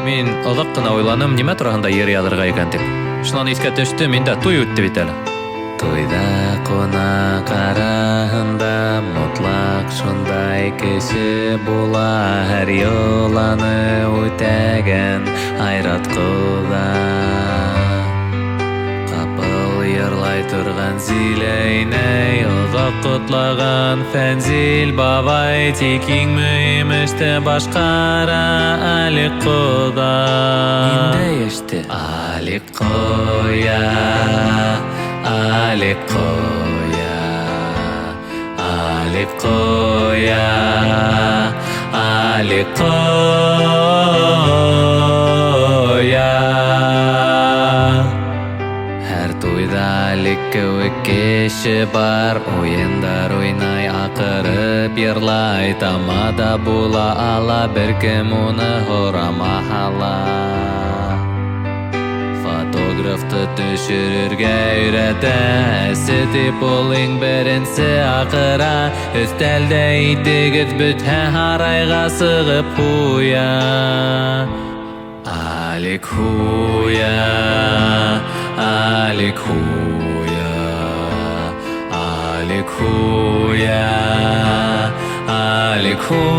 Мин оҙаҡ ҡына уйланым, нимә тураһында йыр яҙырға икән тип. Шунан иҫкә төштө, миндә туй үтте бит әле. Туйҙа ҡунаҡ араһында мотлаҡ шундай кеше була, һәр йоланы үтәгән Айрат ҡоҙа. Ҡапыл йырлай торған Зилә инәй, оҙаҡ ҡотлаған Фәнзил бабай, тик иң мөһим эште башҡара Алик ҡоҙа. Ниндәй эште? Алик ҡоя, Алик ҡоя, Алик ҡоя, Алик ҡоя. Һәр туйҙа Алик кеүек кеше бар, уйындар уйнай, аҡырып йырлай, тамада була ала, бер кем уны һорамаһа. Фотографты төшөрөргә өйрәтә, әсе тип ул иң беренсе аҡыра, өҫтәлдә итегеҙ бөтһә, һарайға сығып һуя. Алик һуя, Алик һуя, Алик һуя, Алик һуя.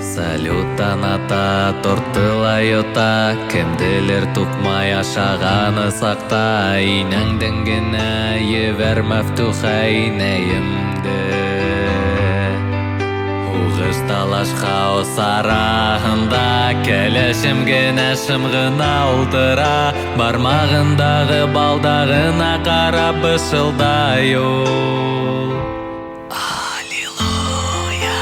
Салюттан ата, тортыла йота, кемделер туҡмай ашағаны саҡта, инәңдең генә ебәр мәфтуха инәйемде. Һуғыш талаш хаос араһында, кәләшем генә шым ғына ултыра, бармағындағы балдағына ҡарап бышылдай ул. Аллилуйя.